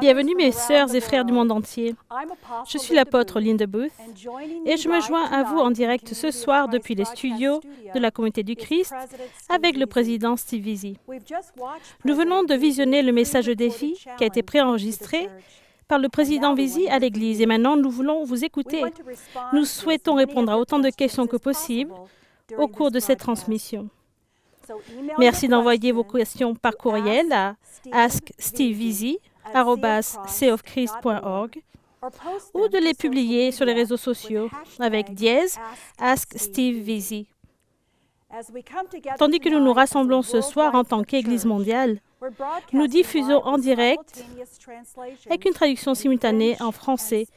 Bienvenue mes sœurs et frères du monde entier. Je suis l'apôtre Linda Booth et je me joins à vous en direct ce soir depuis les studios de la Communauté du Christ avec le président Steve Veazey. Nous venons de visionner le message de défi qui a été préenregistré par le président Veazey à l'Église et maintenant nous voulons vous écouter. Nous souhaitons répondre à autant de questions que possible au cours de cette transmission. Merci d'envoyer vos questions par courriel à asksteveveazey@seofchrist.org ou de les publier sur les réseaux sociaux avec #AskSteveVeazey. Tandis que nous nous rassemblons ce soir en tant qu'Église mondiale, nous diffusons en direct avec une traduction simultanée en français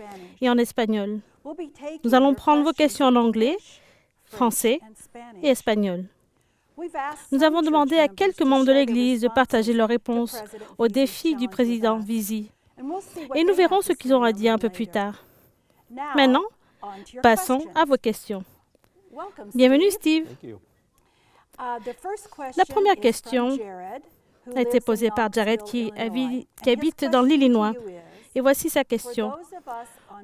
et en espagnol. Nous allons prendre vos questions en anglais, français et espagnol. Nous avons demandé à quelques membres de l'Église de partager leurs réponses aux défis du président Veazey. Et nous verrons ce qu'ils ont à dire un peu plus tard. Maintenant, passons à vos questions. Bienvenue, Steve. La première question a été posée par Jared qui habite dans l'Illinois. Et voici sa question.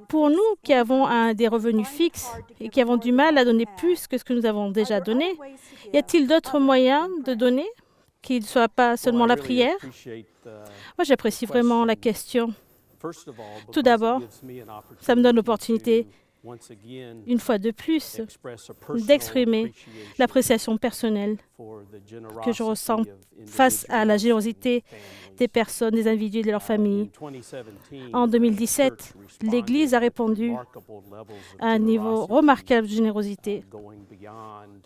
Pour nous qui avons des revenus fixes et qui avons du mal à donner plus que ce que nous avons déjà donné, y a-t-il d'autres moyens de donner qui ne soient pas seulement la prière? Moi, j'apprécie vraiment la question. Tout d'abord, ça me donne l'opportunité, une fois de plus, d'exprimer l'appréciation personnelle que je ressens face à la générosité des personnes, des individus et de leurs familles. En 2017, l'Église a répondu à un niveau remarquable de générosité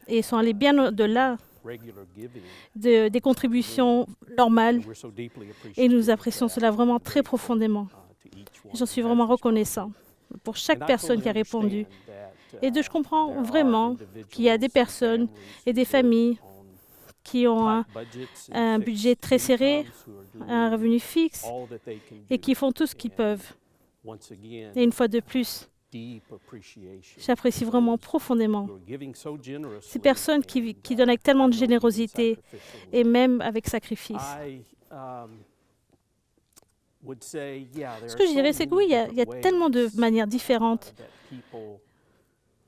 et sont allés bien au-delà des contributions normales et nous apprécions cela vraiment très profondément. J'en suis vraiment reconnaissant pour chaque personne qui a répondu. Et je comprends vraiment qu'il y a des personnes et des familles qui ont un budget très serré, un revenu fixe et qui font tout ce qu'ils peuvent. Et une fois de plus, j'apprécie vraiment profondément ces personnes qui donnent avec tellement de générosité et même avec sacrifice. Ce que je dirais, c'est que oui, il y a tellement de manières différentes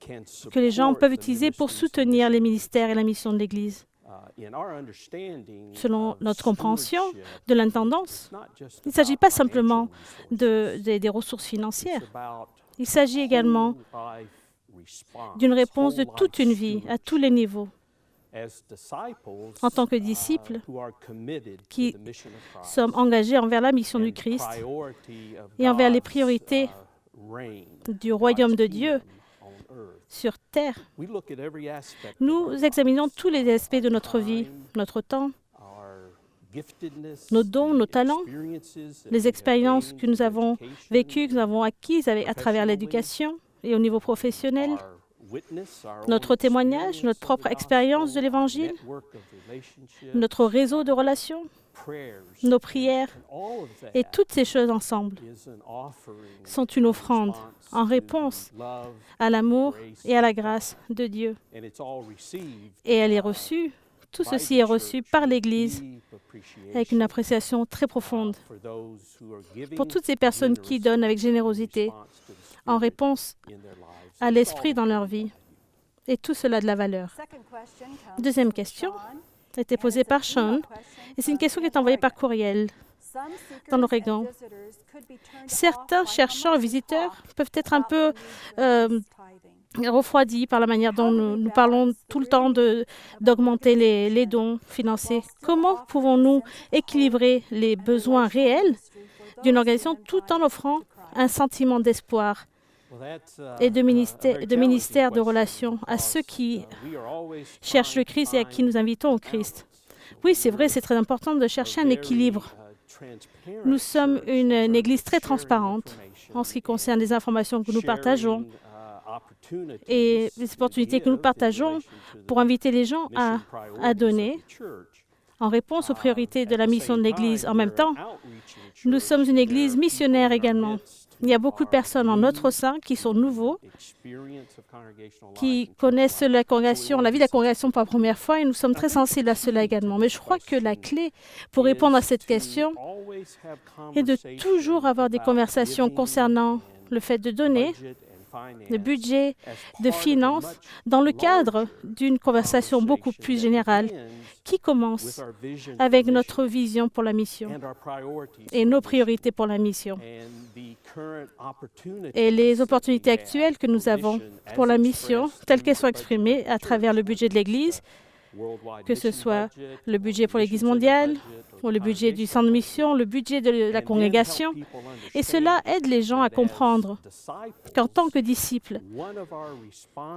que les gens peuvent utiliser pour soutenir les ministères et la mission de l'Église. Selon notre compréhension de l'intendance, il ne s'agit pas simplement des ressources financières. Il s'agit également d'une réponse de toute une vie, à tous les niveaux. En tant que disciples qui sommes engagés envers la mission du Christ et envers les priorités du royaume de Dieu sur terre, nous examinons tous les aspects de notre vie, notre temps, nos dons, nos talents, les expériences que nous avons vécues, que nous avons acquises à travers l'éducation et au niveau professionnel, notre témoignage, notre propre expérience de l'Évangile, notre réseau de relations, nos prières, et toutes ces choses ensemble sont une offrande en réponse à l'amour et à la grâce de Dieu. Et elle est reçue, tout ceci est reçu par l'Église avec une appréciation très profonde pour toutes ces personnes qui donnent avec générosité en réponse à l'esprit dans leur vie. Et tout cela a de la valeur. Deuxième question a été posée par Sean, et c'est une question qui est envoyée par courriel dans l'Oregon. Certains chercheurs et visiteurs peuvent être un peu refroidis par la manière dont nous parlons tout le temps d'augmenter les dons financiers. Comment pouvons-nous équilibrer les besoins réels d'une organisation tout en offrant un sentiment d'espoir et de ministère de relations à ceux qui cherchent le Christ et à qui nous invitons au Christ? Oui, c'est vrai, c'est très important de chercher un équilibre. Nous sommes une Église très transparente en ce qui concerne les informations que nous partageons et les opportunités que nous partageons pour inviter les gens à donner en réponse aux priorités de la mission de l'Église. En même temps, nous sommes une Église missionnaire également Il y a beaucoup de personnes en notre sein qui sont nouveaux, qui connaissent la congrégation, la vie de la congrégation pour la première fois, et nous sommes très sensibles à cela également. Mais je crois que la clé pour répondre à cette question est de toujours avoir des conversations concernant le fait de donner, de budget, de finances, dans le cadre d'une conversation beaucoup plus générale qui commence avec notre vision pour la mission et nos priorités pour la mission. Et les opportunités actuelles que nous avons pour la mission, telles qu'elles sont exprimées à travers le budget de l'Église, que ce soit le budget pour l'Église mondiale, ou le budget du centre de mission, le budget de la congrégation. Et cela aide les gens à comprendre qu'en tant que disciples,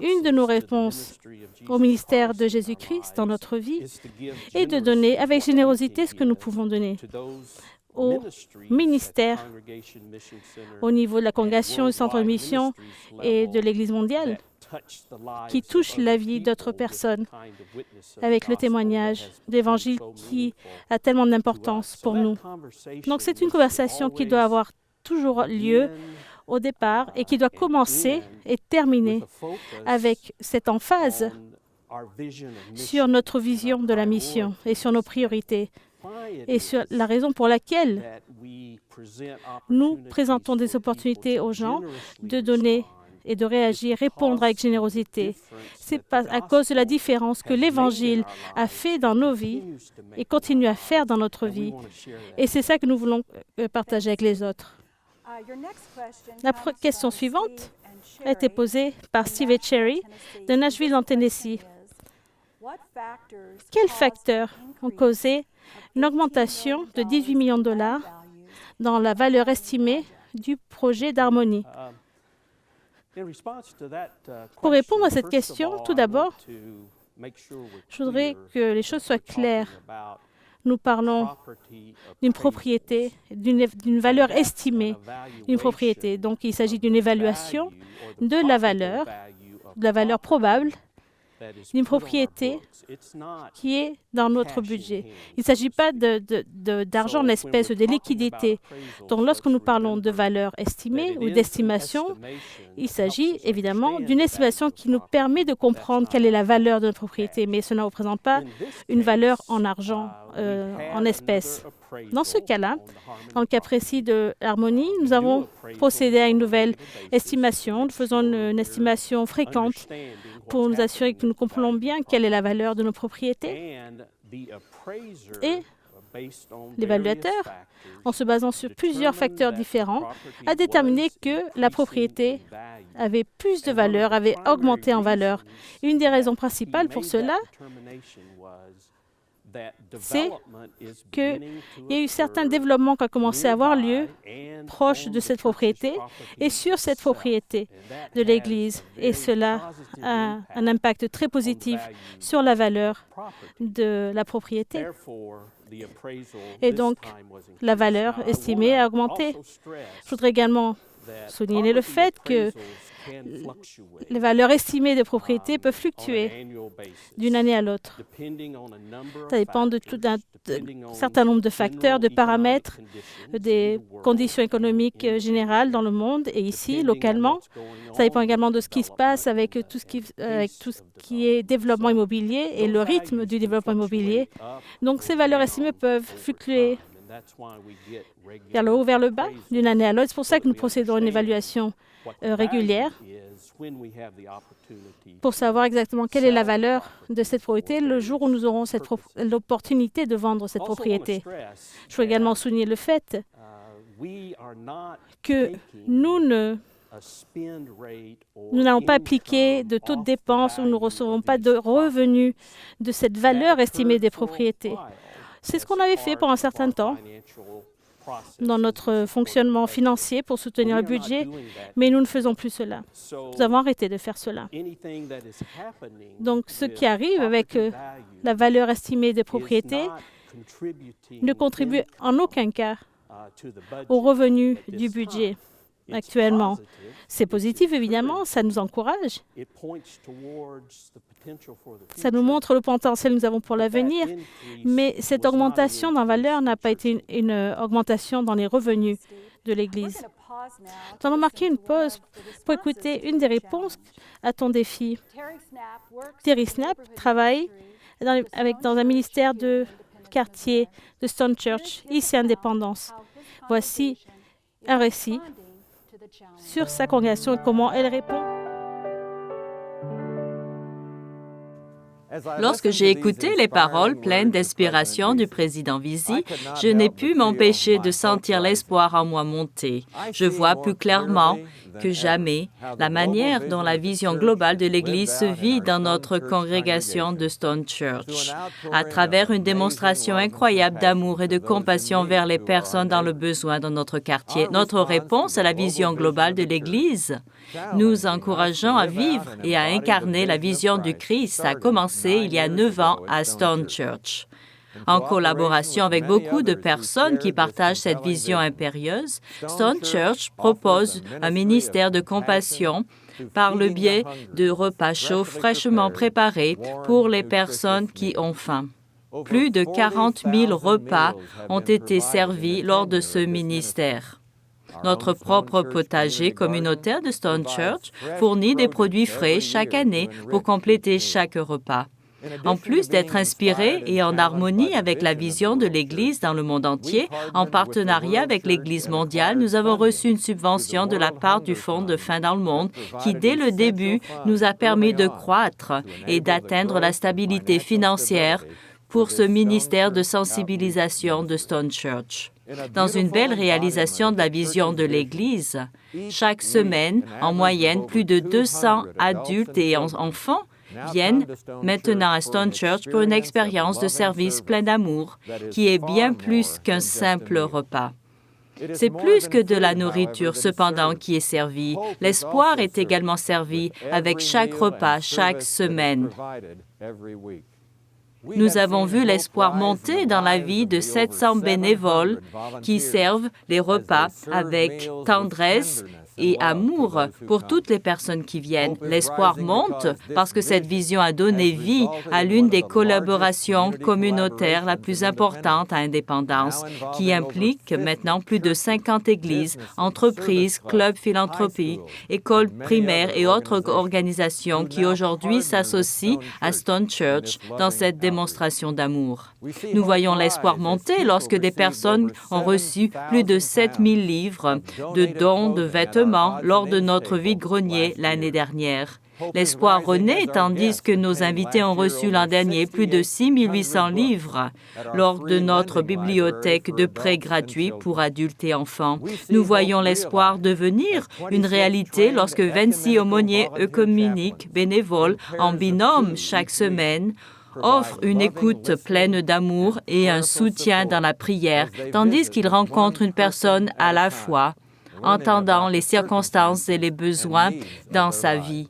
une de nos réponses au ministère de Jésus-Christ dans notre vie est de donner avec générosité ce que nous pouvons donner au ministère, au niveau de la congrégation, du centre de mission et de l'Église mondiale, qui touche la vie d'autres personnes avec le témoignage d'Évangile qui a tellement d'importance pour nous. Donc, c'est une conversation qui doit avoir toujours lieu au départ et qui doit commencer et terminer avec cette emphase sur notre vision de la mission et sur nos priorités et sur la raison pour laquelle nous présentons des opportunités aux gens de donner et de réagir, répondre avec générosité. C'est à cause de la différence que l'Évangile a fait dans nos vies et continue à faire dans notre vie. Et c'est ça que nous voulons partager avec les autres. La question suivante a été posée par Steve et Cherry de Nashville, en Tennessee. Quels facteurs ont causé une augmentation de 18 millions de dollars dans la valeur estimée du projet d'harmonie? Pour répondre à cette question, tout d'abord, je voudrais que les choses soient claires. Nous parlons d'une propriété, d'une valeur estimée d'une propriété. Donc, il s'agit d'une évaluation de la valeur probable d'une propriété qui est dans notre budget. Il ne s'agit pas d'argent en espèces ou de liquidités. Donc, lorsque nous parlons de valeur estimée ou d'estimation, il s'agit évidemment d'une estimation qui nous permet de comprendre quelle est la valeur de notre propriété, mais cela ne représente pas une valeur en argent, en espèces. Dans ce cas-là, dans le cas précis de l'harmonie, nous avons procédé à une nouvelle estimation. Nous faisons une estimation fréquente pour nous assurer que nous comprenons bien quelle est la valeur de nos propriétés. Et l'évaluateur, en se basant sur plusieurs facteurs différents, a déterminé que la propriété avait plus de valeur, avait augmenté en valeur. Une des raisons principales pour cela, c'est qu'il y a eu certains développements qui ont commencé à avoir lieu proche de cette propriété et sur cette propriété de l'Église. Et cela a un impact très positif sur la valeur de la propriété. Et donc, la valeur estimée a augmenté. Je voudrais également souligner le fait que les valeurs estimées de propriété peuvent fluctuer d'une année à l'autre. Ça dépend d'un certain nombre de facteurs, de paramètres, des conditions économiques générales dans le monde et ici, localement. Ça dépend également de ce qui se passe avec tout ce qui est développement immobilier et le rythme du développement immobilier. Donc, ces valeurs estimées peuvent fluctuer vers le haut, vers le bas, d'une année à l'autre. C'est pour ça que nous procédons à une évaluation régulière pour savoir exactement quelle est la valeur de cette propriété le jour où nous aurons l'opportunité de vendre cette propriété. Je veux également souligner le fait que nous n'allons pas appliquer de taux de dépenses ou nous ne recevons pas de revenus de cette valeur estimée des propriétés. C'est ce qu'on avait fait pour un certain temps dans notre fonctionnement financier pour soutenir le budget, mais nous ne faisons plus cela. Nous avons arrêté de faire cela. Donc, ce qui arrive avec la valeur estimée des propriétés ne contribue en aucun cas aux revenus du budget. actuellement. C'est positif, évidemment, ça nous encourage. Ça nous montre le potentiel que nous avons pour l'avenir, mais cette augmentation en valeur n'a pas été une augmentation dans les revenus de l'Église. Nous allons marquer une pause pour écouter une des réponses à ton défi. Terry Snap travaille dans un ministère de quartier de Stone Church, ici à Indépendance. Voici un récit sur sa congrégation et comment elle répond. Lorsque j'ai écouté les paroles pleines d'inspiration du président Visi, je n'ai pu m'empêcher de sentir l'espoir en moi monter. Je vois plus clairement que jamais la manière dont la vision globale de l'Église se vit dans notre congrégation de Stone Church. À travers une démonstration incroyable d'amour et de compassion vers les personnes dans le besoin dans notre quartier, notre réponse à la vision globale de l'Église nous encourageons à vivre et à incarner la vision du Christ a commencé il y a 9 ans à Stone Church. En collaboration avec beaucoup de personnes qui partagent cette vision impérieuse, Stone Church propose un ministère de compassion par le biais de repas chauds fraîchement préparés pour les personnes qui ont faim. Plus de 40 000 repas ont été servis lors de ce ministère. Notre propre potager communautaire de Stone Church fournit des produits frais chaque année pour compléter chaque repas. En plus d'être inspiré et en harmonie avec la vision de l'Église dans le monde entier, en partenariat avec l'Église mondiale, nous avons reçu une subvention de la part du Fonds de faim dans le monde qui, dès le début, nous a permis de croître et d'atteindre la stabilité financière pour ce ministère de sensibilisation de Stone Church. Dans une belle réalisation de la vision de l'Église, chaque semaine, en moyenne, plus de 200 adultes et enfants viennent maintenant à Stone Church pour une expérience de service plein d'amour, qui est bien plus qu'un simple repas. C'est plus que de la nourriture, cependant, qui est servie. L'espoir est également servi avec chaque repas, chaque semaine. Nous avons vu l'espoir monter dans la vie de 700 bénévoles qui servent les repas avec tendresse et amour pour toutes les personnes qui viennent. L'espoir monte parce que cette vision a donné vie à l'une des collaborations communautaires la plus importante à Indépendance, qui implique maintenant plus de 50 églises, entreprises, clubs philanthropiques, écoles primaires et autres organisations qui aujourd'hui s'associent à Stone Church dans cette démonstration d'amour. Nous voyons l'espoir monter lorsque des personnes ont reçu plus de 7 000 livres de dons de vêtements lors de notre vide-grenier l'année dernière. L'espoir renaît tandis que nos invités ont reçu l'an dernier plus de 6 800 livres lors de notre bibliothèque de prêts gratuits pour adultes et enfants. Nous voyons l'espoir devenir une réalité lorsque 26 aumôniers œcuméniques bénévoles en binôme chaque semaine offrent une écoute pleine d'amour et un soutien dans la prière, tandis qu'ils rencontrent une personne à la fois, entendant les circonstances et les besoins dans sa vie.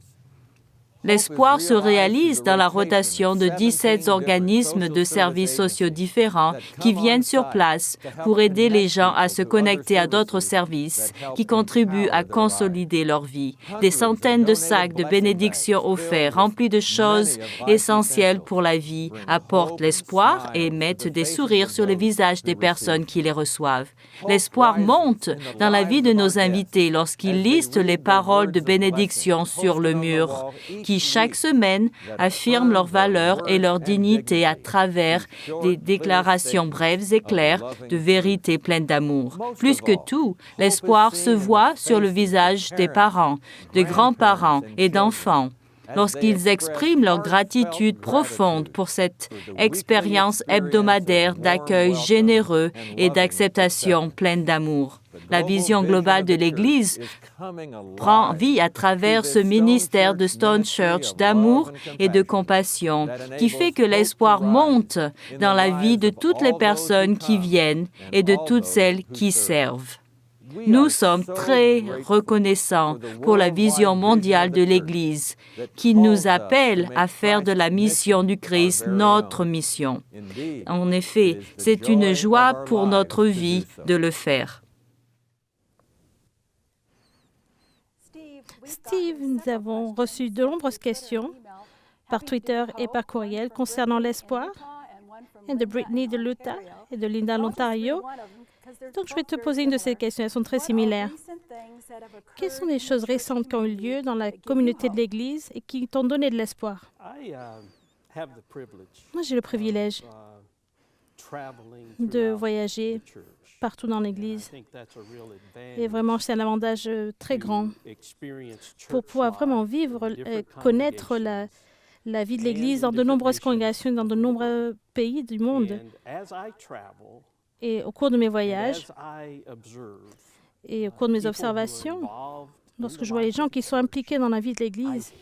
L'espoir se réalise dans la rotation de 17 organismes de services sociaux différents qui viennent sur place pour aider les gens à se connecter à d'autres services qui contribuent à consolider leur vie. Des centaines de sacs de bénédictions offerts, remplis de choses essentielles pour la vie, apportent l'espoir et mettent des sourires sur les visages des personnes qui les reçoivent. L'espoir monte dans la vie de nos invités lorsqu'ils lisent les paroles de bénédiction sur le mur, qui chaque semaine affirment leurs valeurs et leur dignité à travers des déclarations brèves et claires de vérité pleine d'amour. Plus que tout, l'espoir se voit sur le visage des parents, de grands-parents et d'enfants lorsqu'ils expriment leur gratitude profonde pour cette expérience hebdomadaire d'accueil généreux et d'acceptation pleine d'amour. La vision globale de l'Église prend vie à travers ce ministère de Stone Church d'amour et de compassion qui fait que l'espoir monte dans la vie de toutes les personnes qui viennent et de toutes celles qui servent. Nous sommes très reconnaissants pour la vision mondiale de l'Église qui nous appelle à faire de la mission du Christ notre mission. En effet, c'est une joie pour notre vie de le faire. Steve, nous avons reçu de nombreuses questions par Twitter et par courriel concernant l'espoir, et de Brittany de l'Utah et de Linda de l'Ontario. Donc, je vais te poser une de ces questions. Elles sont très similaires. Quelles sont les choses récentes qui ont eu lieu dans la communauté de l'Église et qui t'ont donné de l'espoir? Moi, j'ai le privilège de voyager partout dans l'Église. Et vraiment, c'est un avantage très grand pour pouvoir vraiment vivre, connaître la vie de l'Église dans de nombreuses congrégations, dans de nombreux pays du monde. Et au cours de mes voyages et au cours de mes observations, lorsque je vois les gens qui sont impliqués dans la vie de l'Église,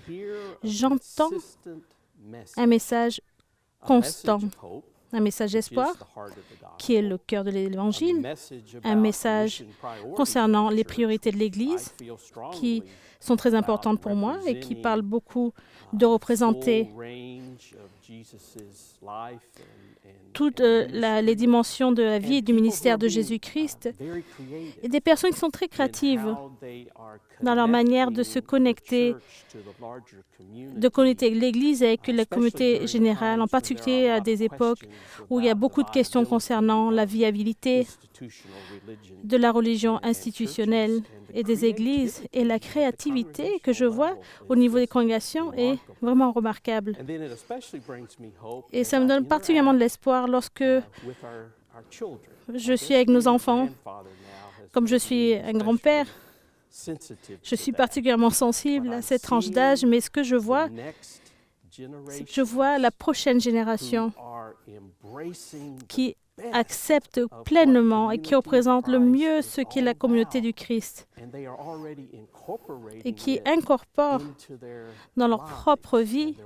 j'entends un message constant, un message d'espoir qui est le cœur de l'Évangile, un message concernant les priorités de l'Église qui sont très importantes pour moi et qui parlent beaucoup de représenter toutes les dimensions de la vie et du ministère de Jésus-Christ, et des personnes qui sont très créatives dans leur manière de se connecter, de connecter l'Église avec la communauté générale, en particulier à des époques où il y a beaucoup de questions concernant la viabilité de la religion institutionnelle et des églises, et la créativité que je vois au niveau des congrégations est vraiment remarquable. Et ça me donne particulièrement de l'espoir lorsque je suis avec nos enfants. Comme je suis un grand-père, je suis particulièrement sensible à cette tranche d'âge, mais ce que je vois, c'est que je vois la prochaine génération qui accepte pleinement et qui représente le mieux ce qu'est la communauté du Christ et qui incorpore dans leur propre vie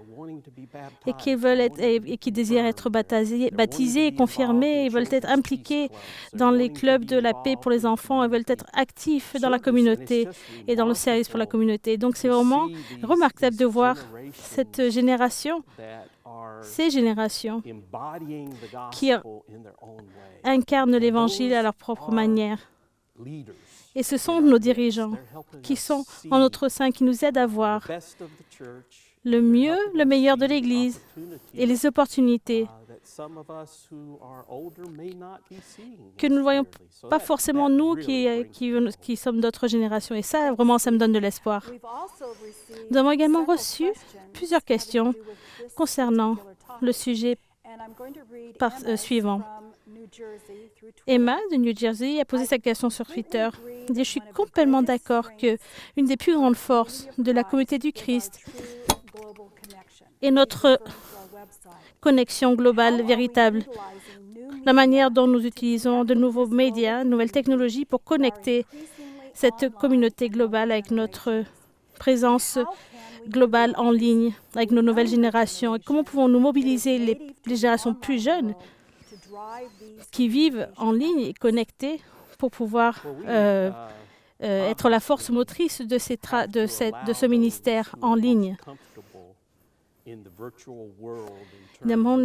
et qui veulent être, et qui désirent être baptisés, confirmés, ils veulent être impliqués dans les clubs de la paix pour les enfants, ils veulent être actifs dans la communauté et dans le service pour la communauté. Donc c'est vraiment remarquable de voir cette génération, ces générations qui incarnent l'Évangile à leur propre manière. Et ce sont nos dirigeants qui sont en notre sein, qui nous aident à voir le mieux, le meilleur de l'Église et les opportunités que nous ne voyons pas forcément nous qui sommes d'autres générations. Et ça, vraiment, ça me donne de l'espoir. Nous avons également reçu plusieurs questions concernant le sujet suivant. Emma de New Jersey a posé sa question sur Twitter. Elle dit, je suis complètement d'accord qu'une des plus grandes forces de la communauté du Christ est notre connexion globale véritable. La manière dont nous utilisons de nouveaux médias, de nouvelles technologies pour connecter cette communauté globale avec notre présence globale en ligne, avec nos nouvelles générations. Et comment pouvons-nous mobiliser les générations plus jeunes qui vivent en ligne et connectées pour pouvoir être la force motrice de ce ministère en ligne. Évidemment,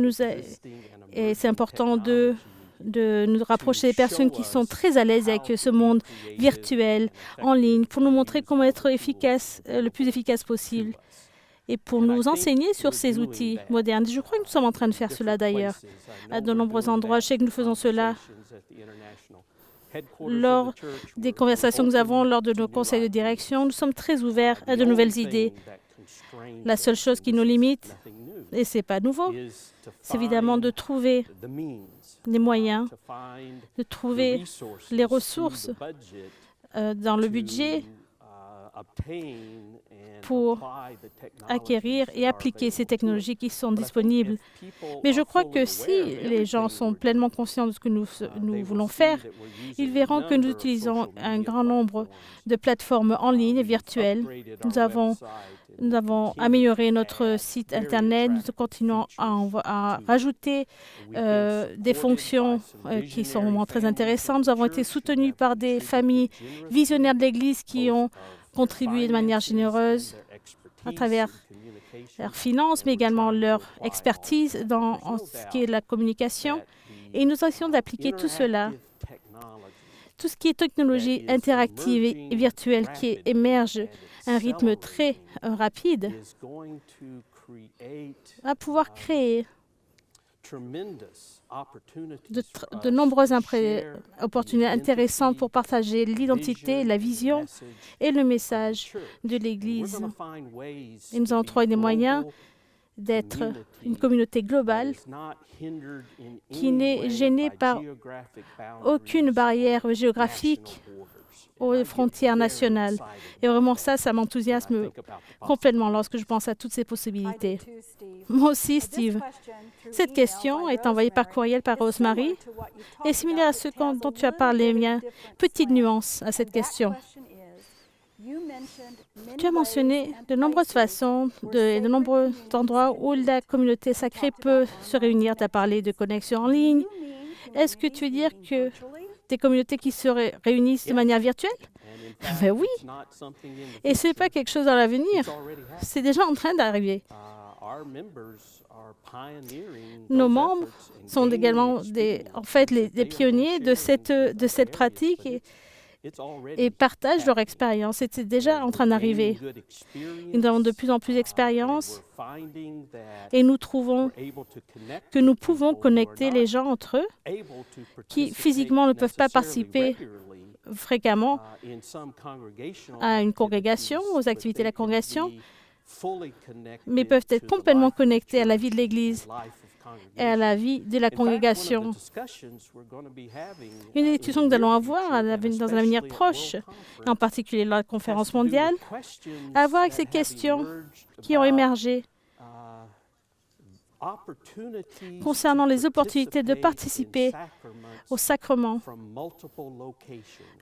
et c'est important de nous rapprocher des personnes qui sont très à l'aise avec ce monde virtuel, en ligne, pour nous montrer comment être efficace, le plus efficace possible, et pour nous enseigner sur ces outils modernes. Je crois que nous sommes en train de faire cela d'ailleurs, à de nombreux endroits. Je sais que nous faisons cela lors des conversations que nous avons lors de nos conseils de direction. Nous sommes très ouverts à de nouvelles idées. La seule chose qui nous limite, et ce n'est pas nouveau, c'est évidemment de trouver les moyens, de trouver les ressources dans le budget pour acquérir et appliquer ces technologies qui sont disponibles. Mais je crois que si les gens sont pleinement conscients de ce que nous voulons faire, ils verront que nous utilisons un grand nombre de plateformes en ligne et virtuelles. Nous avons amélioré notre site Internet. Nous continuons à rajouter des fonctions qui sont vraiment très intéressantes. Nous avons été soutenus par des familles visionnaires de l'Église qui ont contribué de manière généreuse à travers leurs finances, mais également leur expertise en ce qui est la communication. Et nous essayons d'appliquer tout cela tout ce qui est technologie interactive et virtuelle qui émerge à un rythme très rapide va pouvoir créer de nombreuses opportunités intéressantes pour partager l'identité, la vision et le message de l'Église. Et nous allons trouver des moyens d'être une communauté globale qui n'est gênée par aucune barrière géographique aux frontières nationales. Et vraiment, ça m'enthousiasme complètement lorsque je pense à toutes ces possibilités. Moi aussi, Steve. Cette question est envoyée par courriel par Rosemary et similaire à ce dont tu as parlé. Il y a une petite nuance à cette question. Tu as mentionné de nombreuses façons, de nombreux endroits où la communauté sacrée peut se réunir. Tu as parlé de connexion en ligne. Est-ce que tu veux dire que des communautés qui se réunissent de manière virtuelle? Ben oui. Et ce n'est pas quelque chose dans l'avenir. C'est déjà en train d'arriver. Nos membres sont également des pionniers de cette pratique et partagent leur expérience. C'est déjà en train d'arriver. Nous avons de plus en plus d'expérience et nous trouvons que nous pouvons connecter les gens entre eux qui physiquement ne peuvent pas participer fréquemment à une congrégation, aux activités de la congrégation, mais peuvent être complètement connectés à la vie de l'Église et à la vie de la congrégation. Une des discussions que nous allons avoir dans un avenir proche, en particulier la conférence mondiale, a à voir avec ces questions qui ont émergé concernant les opportunités de participer au sacrement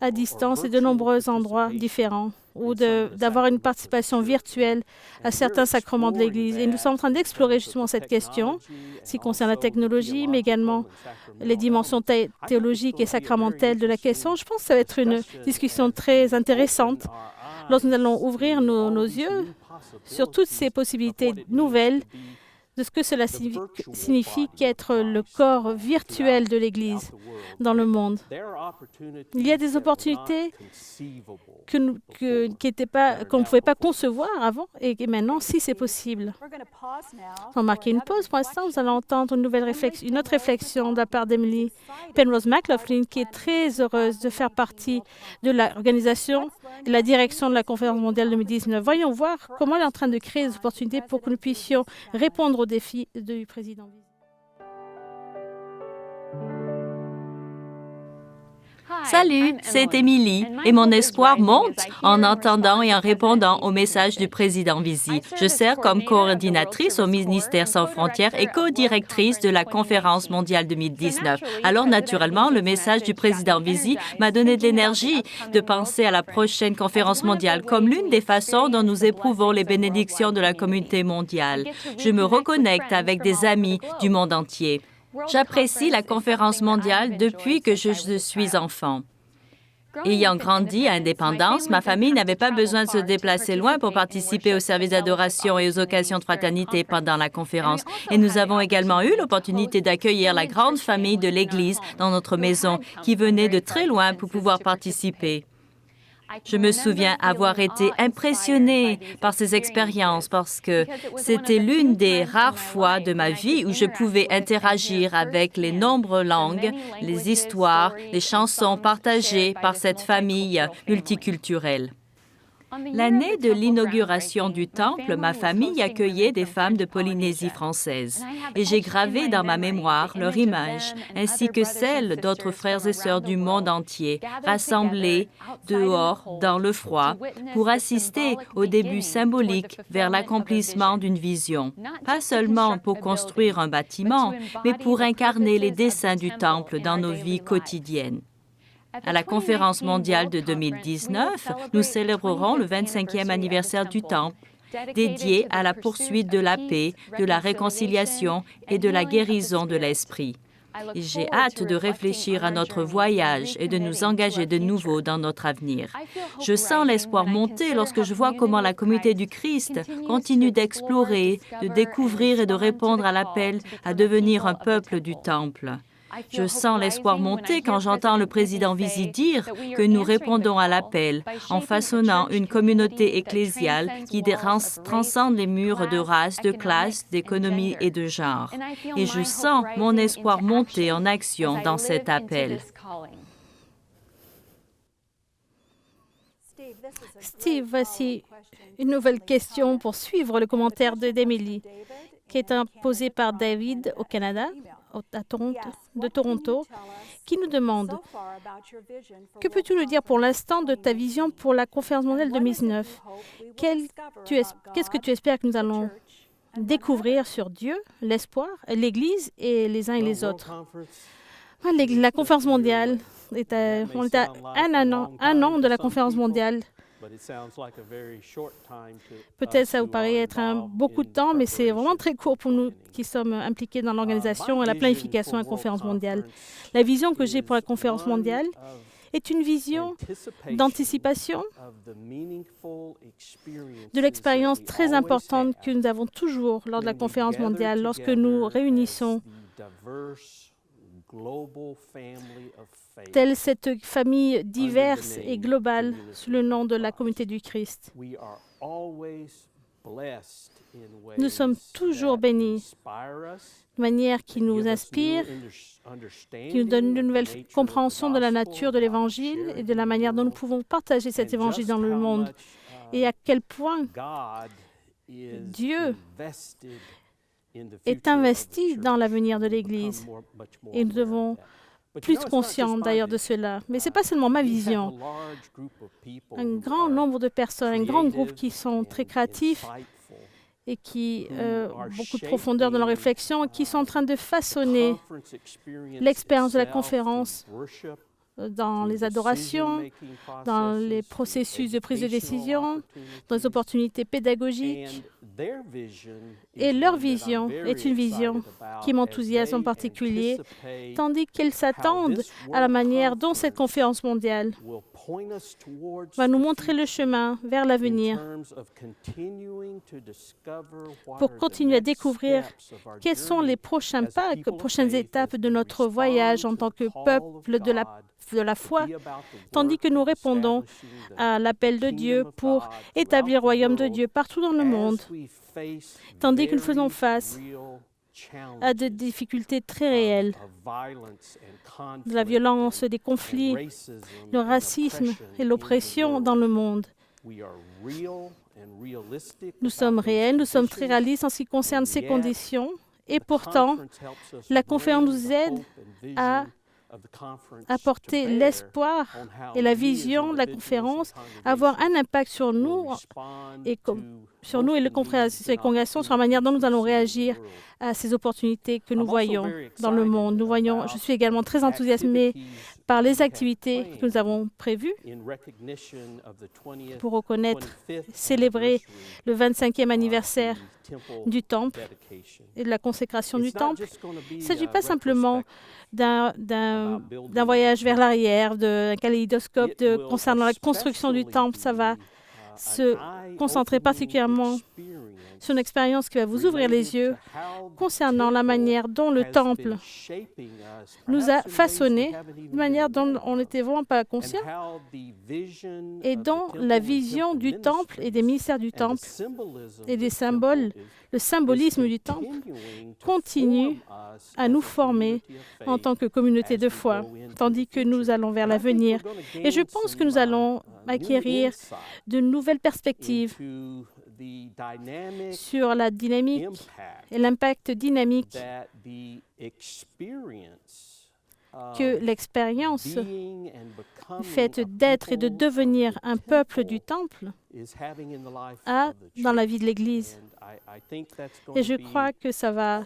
à distance et de nombreux endroits différents, ou d'avoir une participation virtuelle à certains sacrements de l'Église. Et nous sommes en train d'explorer justement cette question, qui concerne la technologie, mais également les dimensions théologiques et sacramentelles de la question. Je pense que ça va être une discussion très intéressante lorsque nous allons ouvrir nos yeux sur toutes ces possibilités nouvelles de ce que cela signifie qu'être le corps virtuel de l'Église dans le monde. Il y a des opportunités qu'on ne pouvait pas concevoir avant, et maintenant, si c'est possible. On va marquer une pause. Pour l'instant, nous allons entendre une autre réflexion de la part d'Emily Penrose McLaughlin, qui est très heureuse de faire partie de l'organisation et la direction de la conférence mondiale 2019. Voyons voir comment elle est en train de créer des opportunités pour que nous puissions répondre aux défis du président. Salut, c'est Émilie et mon espoir monte en entendant et en répondant au message du président Visi. Je sers comme coordinatrice au ministère Sans frontières et co-directrice de la conférence mondiale 2019. Alors, naturellement, le message du président Visi m'a donné de l'énergie de penser à la prochaine conférence mondiale comme l'une des façons dont nous éprouvons les bénédictions de la communauté mondiale. Je me reconnecte avec des amis du monde entier. J'apprécie la conférence mondiale depuis que je suis enfant. Ayant grandi à Indépendance, ma famille n'avait pas besoin de se déplacer loin pour participer aux services d'adoration et aux occasions de fraternité pendant la conférence. Et nous avons également eu l'opportunité d'accueillir la grande famille de l'Église dans notre maison qui venait de très loin pour pouvoir participer. Je me souviens avoir été impressionnée par ces expériences parce que c'était l'une des rares fois de ma vie où je pouvais interagir avec les nombreuses langues, les histoires, les chansons partagées par cette famille multiculturelle. L'année de l'inauguration du temple, ma famille accueillait des femmes de Polynésie française et j'ai gravé dans ma mémoire leur image ainsi que celle d'autres frères et sœurs du monde entier rassemblés dehors dans le froid pour assister au début symbolique vers l'accomplissement d'une vision, pas seulement pour construire un bâtiment, mais pour incarner les desseins du temple dans nos vies quotidiennes. À la conférence mondiale de 2019, nous célébrerons le 25e anniversaire du Temple, dédié à la poursuite de la paix, de la réconciliation et de la guérison de l'esprit. J'ai hâte de réfléchir à notre voyage et de nous engager de nouveau dans notre avenir. Je sens l'espoir monter lorsque je vois comment la communauté du Christ continue d'explorer, de découvrir et de répondre à l'appel à devenir un peuple du Temple. Je sens l'espoir monter quand j'entends le président Visi dire que nous répondons à l'appel en façonnant une communauté ecclésiale qui transcende les murs de race, de classe, d'économie et de genre. Et je sens mon espoir monter en action dans cet appel. Steve, voici une nouvelle question pour suivre le commentaire d'Emily, qui est posée par David au Canada, de Toronto, qui nous demande « Que peux-tu nous dire pour l'instant de ta vision pour la conférence mondiale 2019 ? Qu'est-ce que tu espères que nous allons découvrir sur Dieu, l'espoir, l'Église et les uns et les autres ?» La conférence mondiale, on est à un an de la conférence mondiale. Peut-être ça vous paraît être beaucoup de temps, mais c'est vraiment très court pour nous qui sommes impliqués dans l'organisation et la planification de la conférence mondiale. La vision que j'ai pour la conférence mondiale est une vision d'anticipation de l'expérience très importante que nous avons toujours lors de la conférence mondiale lorsque nous réunissons telle cette famille diverse et globale sous le nom de la communauté du Christ. Nous sommes toujours bénis de manière qui nous inspire, qui nous donne une nouvelle compréhension de la nature de l'Évangile et de la manière dont nous pouvons partager cet Évangile dans le monde et à quel point Dieu est investi dans l'avenir de l'Église. Et nous devons plus conscients d'ailleurs de cela. Mais ce n'est pas seulement ma vision. Un grand nombre de personnes, un grand groupe qui sont très créatifs et qui ont beaucoup de profondeur dans leur réflexion, qui sont en train de façonner l'expérience de la conférence dans les adorations, dans les processus de prise de décision, dans les opportunités pédagogiques. Et leur vision est une vision qui m'enthousiasme en particulier, tandis qu'ils s'attendent à la manière dont cette conférence mondiale va nous montrer le chemin vers l'avenir pour continuer à découvrir quels sont les prochains pas, les prochaines étapes de notre voyage en tant que peuple de la foi, tandis que nous répondons à l'appel de Dieu pour établir le royaume de Dieu partout dans le monde, tandis que nous faisons face à des difficultés très réelles, de la violence, des conflits, le racisme et l'oppression dans le monde. Nous sommes réels, nous sommes très réalistes en ce qui concerne ces conditions, et pourtant, la conférence nous aide à apporter l'espoir et la vision de la conférence, avoir un impact sur nous et les congrégations, sur la manière dont nous allons réagir à ces opportunités que nous voyons dans le monde. Je suis également très enthousiasmé par les activités que nous avons prévues pour reconnaître, célébrer le 25e anniversaire du Temple et de la consécration du Temple. Il ne s'agit pas simplement d'un voyage vers l'arrière, d'un kaléidoscope concernant la construction du Temple. Ça va se concentrer particulièrement sur une expérience qui va vous ouvrir les yeux concernant la manière dont le Temple nous a façonnés, de manière dont on n'était vraiment pas conscient, et dont la vision du Temple et des ministères du Temple et des symboles, le symbolisme du Temple continue à nous former en tant que communauté de foi, tandis que nous allons vers l'avenir. Et je pense que nous allons acquérir de nouvelles perspectives sur la dynamique et l'impact dynamique que l'expérience faite d'être et de devenir un peuple du Temple a dans la vie de l'Église. Et je crois que ça va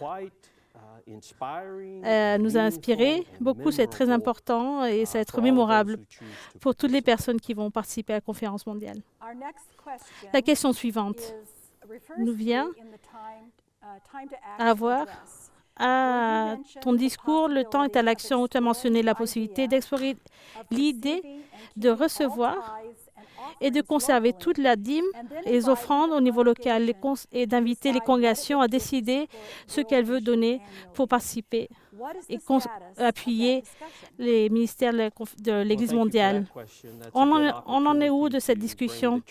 nous inspirer beaucoup, c'est très important et ça va être mémorable pour toutes les personnes qui vont participer à la conférence mondiale. La question suivante nous vient à avoir à ton discours, le temps est à l'action où tu as mentionné la possibilité d'explorer l'idée de recevoir et de conserver toute la dîme et les offrandes au niveau local et d'inviter les congrégations à décider ce qu'elles veulent donner pour participer et appuyer les ministères de l'Église mondiale. On en est où de cette discussion?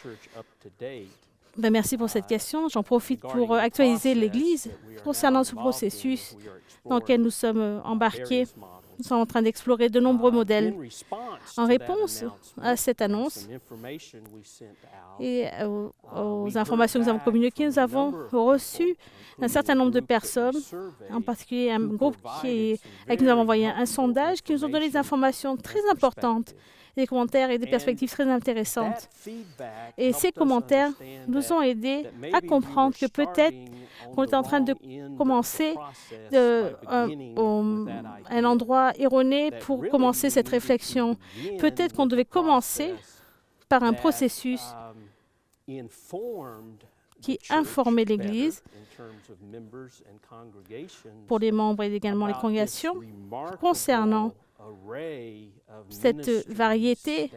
Merci pour cette question. J'en profite pour actualiser l'Église concernant ce processus dans lequel nous sommes embarqués. Nous sommes en train d'explorer de nombreux modèles. En réponse à cette annonce et aux informations que nous avons communiquées, nous avons reçu un certain nombre de personnes, en particulier un groupe avec qui nous avons envoyé un sondage qui nous ont donné des informations très importantes, des commentaires et des perspectives très intéressantes. Et ces commentaires nous ont aidés à comprendre que peut-être qu'on est en train de commencer un endroit erroné pour commencer cette réflexion. Peut-être qu'on devait commencer par un processus qui informait l'Église pour les membres et également les congrégations concernant cette variété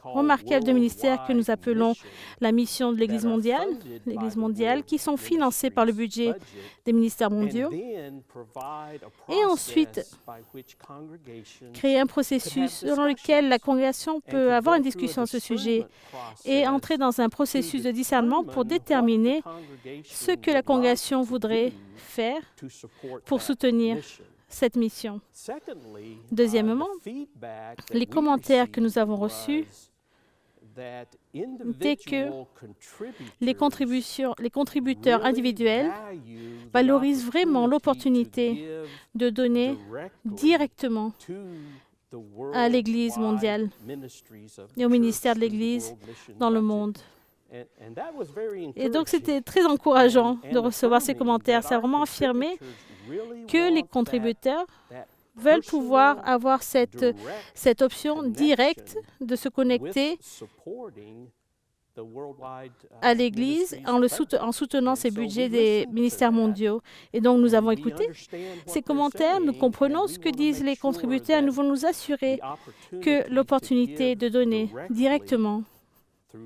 remarquable de ministères que nous appelons la mission de l'Église mondiale, qui sont financés par le budget des ministères mondiaux, et ensuite créer un processus selon lequel la congrégation peut avoir une discussion à ce sujet et entrer dans un processus de discernement pour déterminer ce que la congrégation voudrait faire pour soutenir cette mission. Deuxièmement, les commentaires que nous avons reçus étaient que les contributeurs individuels valorisent vraiment l'opportunité de donner directement à l'Église mondiale et au ministère de l'Église dans le monde. Et donc, c'était très encourageant de recevoir ces commentaires. Ça a vraiment affirmé que les contributeurs veulent pouvoir avoir cette option directe de se connecter à l'Église en soutenant ces budgets des ministères mondiaux. Et donc, nous avons écouté ces commentaires, nous comprenons ce que disent les contributeurs, nous voulons nous assurer que l'opportunité de donner directement, que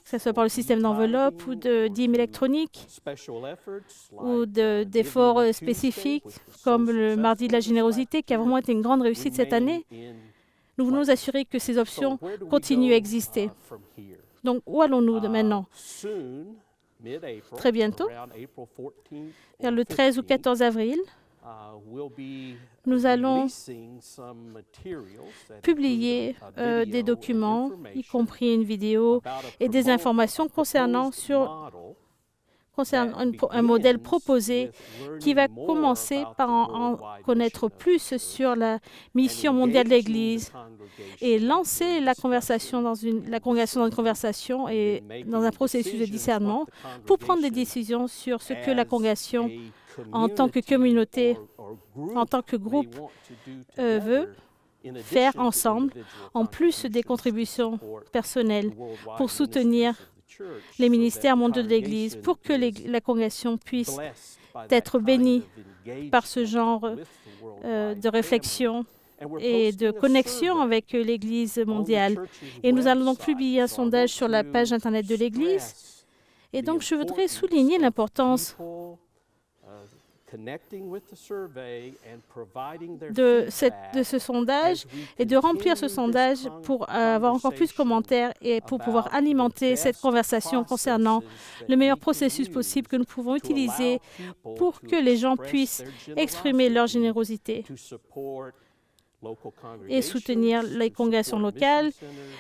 ce soit par le système d'enveloppe ou de dîmes électroniques ou d'efforts spécifiques comme le Mardi de la générosité qui a vraiment été une grande réussite cette année, nous voulons nous assurer que ces options continuent à exister. Donc, où allons-nous maintenant? Très bientôt, vers le 13 ou 14 avril, nous allons publier des documents, y compris une vidéo et des informations concernant un modèle proposé qui va commencer par en connaître plus sur la mission mondiale de l'Église et lancer la congrégation dans une conversation et dans un processus de discernement pour prendre des décisions sur ce que la congrégation, en tant que communauté, en tant que groupe, veut faire ensemble, en plus des contributions personnelles, pour soutenir les ministères mondiaux de l'Église, pour que la congrégation puisse être bénie par ce genre de réflexion et de connexion avec l'Église mondiale. Et nous allons donc publier un sondage sur la page Internet de l'Église. Et donc, je voudrais souligner l'importance de ce sondage et de remplir ce sondage pour avoir encore plus de commentaires et pour pouvoir alimenter cette conversation concernant le meilleur processus possible que nous pouvons utiliser pour que les gens puissent exprimer leur générosité et soutenir les congrégations locales,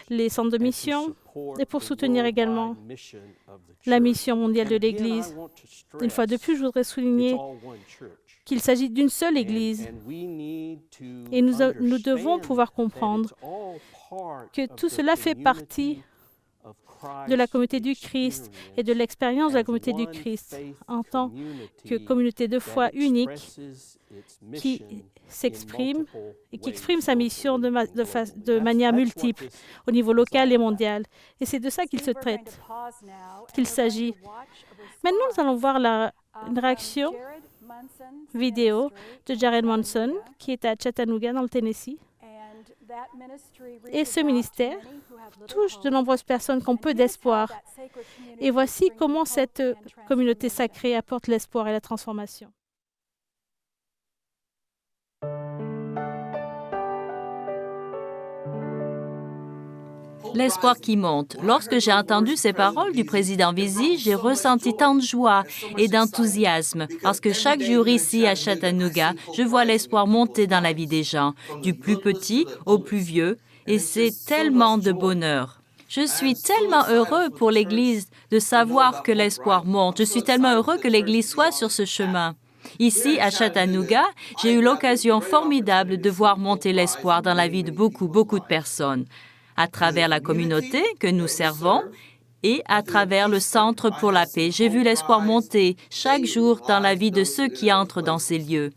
les centres de mission, et pour soutenir également la mission mondiale de l'Église. Une fois de plus, je voudrais souligner qu'il s'agit d'une seule Église. Et nous devons pouvoir comprendre que tout cela fait partie de la communauté du Christ et de l'expérience de la communauté du Christ en tant que communauté de foi unique qui s'exprime et qui exprime sa mission de manière multiple au niveau local et mondial. Et c'est de ça qu'il s'agit. Maintenant, nous allons voir une réaction vidéo de Jared Monson, qui est à Chattanooga, dans le Tennessee, Et ce ministère touche de nombreuses personnes qui ont peu d'espoir. Et voici comment cette communauté sacrée apporte l'espoir et la transformation. L'espoir qui monte. Lorsque j'ai entendu ces paroles du président Visi, j'ai ressenti tant de joie et d'enthousiasme parce que chaque jour ici à Chattanooga, je vois l'espoir monter dans la vie des gens, du plus petit au plus vieux, et c'est tellement de bonheur. Je suis tellement heureux pour l'Église de savoir que l'espoir monte. Je suis tellement heureux que l'Église soit sur ce chemin. Ici, à Chattanooga, j'ai eu l'occasion formidable de voir monter l'espoir dans la vie de beaucoup de personnes, à travers la communauté que nous servons et à travers le Centre pour la paix. J'ai vu l'espoir monter chaque jour dans la vie de ceux qui entrent dans ces lieux.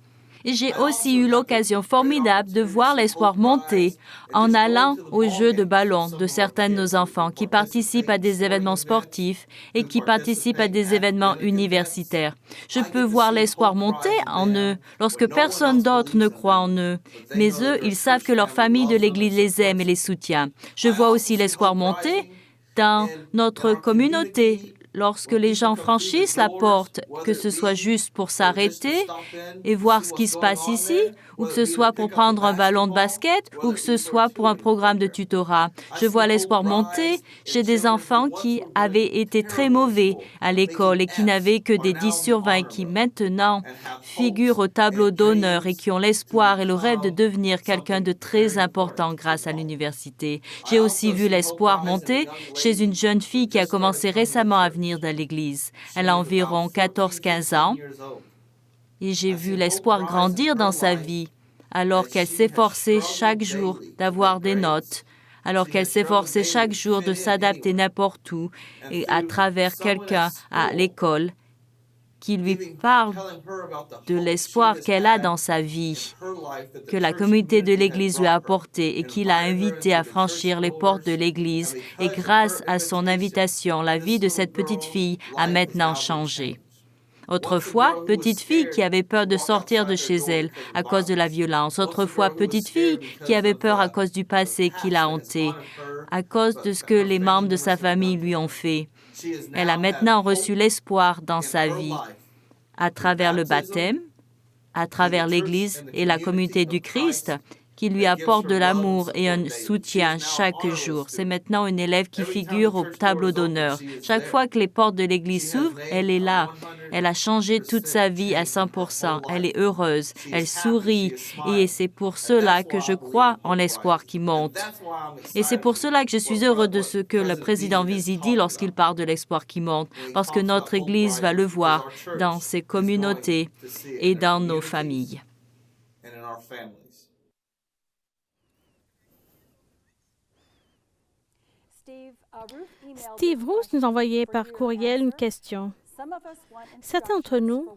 Et j'ai aussi eu l'occasion formidable de voir l'espoir monter en allant aux jeux de ballon de certains de nos enfants qui participent à des événements sportifs et qui participent à des événements universitaires. Je peux voir l'espoir monter en eux lorsque personne d'autre ne croit en eux. Mais eux, ils savent que leur famille de l'Église les aime et les soutient. Je vois aussi l'espoir monter dans notre communauté lorsque les gens franchissent la porte, que ce soit juste pour s'arrêter et voir ce qui se passe ici, ou que ce soit pour prendre un ballon de basket, ou que ce soit pour un programme de tutorat. Je vois l'espoir monter chez des enfants qui avaient été très mauvais à l'école et qui n'avaient que des 10 sur 20 et qui maintenant figurent au tableau d'honneur et qui ont l'espoir et le rêve de devenir quelqu'un de très important grâce à l'université. J'ai aussi vu l'espoir monter chez une jeune fille qui a commencé récemment à venir dans l'Église. Elle a environ 14-15 ans. Et j'ai vu l'espoir grandir dans sa vie, alors qu'elle s'efforçait chaque jour d'avoir des notes, alors qu'elle s'efforçait chaque jour de s'adapter n'importe où et à travers quelqu'un à l'école qui lui parle de l'espoir qu'elle a dans sa vie, que la communauté de l'Église lui a apporté et qui l'a invité à franchir les portes de l'Église. Et grâce à son invitation, la vie de cette petite fille a maintenant changé. Autrefois, petite fille qui avait peur de sortir de chez elle à cause de la violence. Autrefois, petite fille qui avait peur à cause du passé qui l'a hantée, à cause de ce que les membres de sa famille lui ont fait. Elle a maintenant reçu l'espoir dans sa vie à travers le baptême, à travers l'Église et la communauté du Christ, qui lui apporte de l'amour et un soutien chaque jour. C'est maintenant une élève qui figure au tableau d'honneur. Chaque fois que les portes de l'Église s'ouvrent, elle est là. Elle a changé toute sa vie à 100%. Elle est heureuse, elle sourit. Et c'est pour cela que je crois en l'espoir qui monte. Et c'est pour cela que je suis heureux de ce que le président Visi dit lorsqu'il parle de l'espoir qui monte, parce que notre Église va le voir dans ses communautés et dans nos familles. Steve Roos nous envoyait par courriel une question. Certains d'entre nous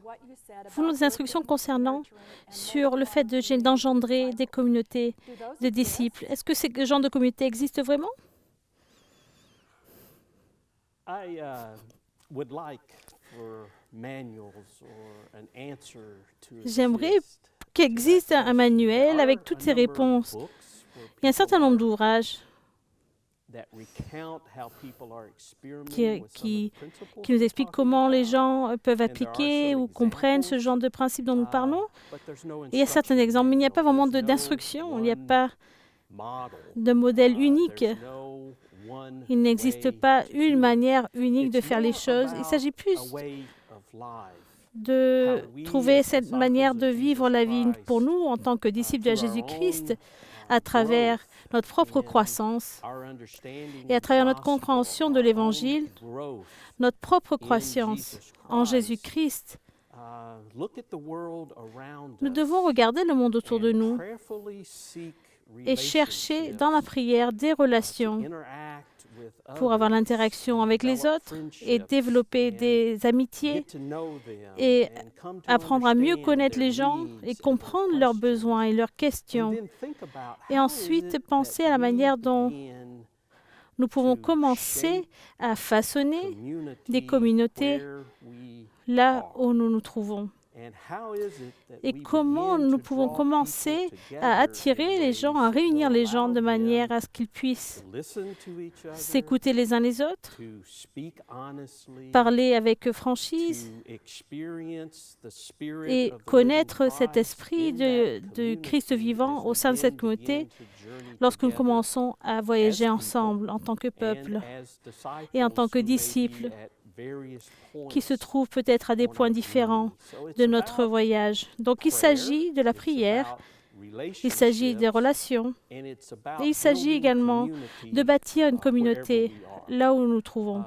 voulaient des instructions concernant sur le fait d'engendrer des communautés de disciples. Est-ce que ce genre de communauté existe vraiment? J'aimerais qu'il existe un manuel avec toutes ces réponses. Il y a un certain nombre d'ouvrages qui nous expliquent comment les gens peuvent appliquer ou comprennent ce genre de principes dont nous parlons. Il y a certains exemples, mais il n'y a pas vraiment d'instruction, il n'y a pas de modèle unique. Il n'existe pas une manière unique de faire les choses. Il s'agit plus de trouver cette manière de vivre la vie pour nous en tant que disciples de Jésus-Christ à travers notre propre croissance et à travers notre compréhension de l'Évangile, notre propre croissance en Jésus-Christ. Nous devons regarder le monde autour de nous et chercher dans la prière des relations pour avoir l'interaction avec les autres et développer des amitiés et apprendre à mieux connaître les gens et comprendre leurs besoins et leurs questions. Et ensuite, penser à la manière dont nous pouvons commencer à façonner des communautés là où nous nous trouvons. Et comment nous pouvons commencer à attirer les gens, à réunir les gens de manière à ce qu'ils puissent s'écouter les uns les autres, parler avec franchise et connaître cet esprit de Christ vivant au sein de cette communauté lorsque nous commençons à voyager ensemble en tant que peuple et en tant que disciples qui se trouvent peut-être à des points différents de notre voyage. Donc, il s'agit de la prière, il s'agit des relations, et il s'agit également de bâtir une communauté là où nous nous trouvons.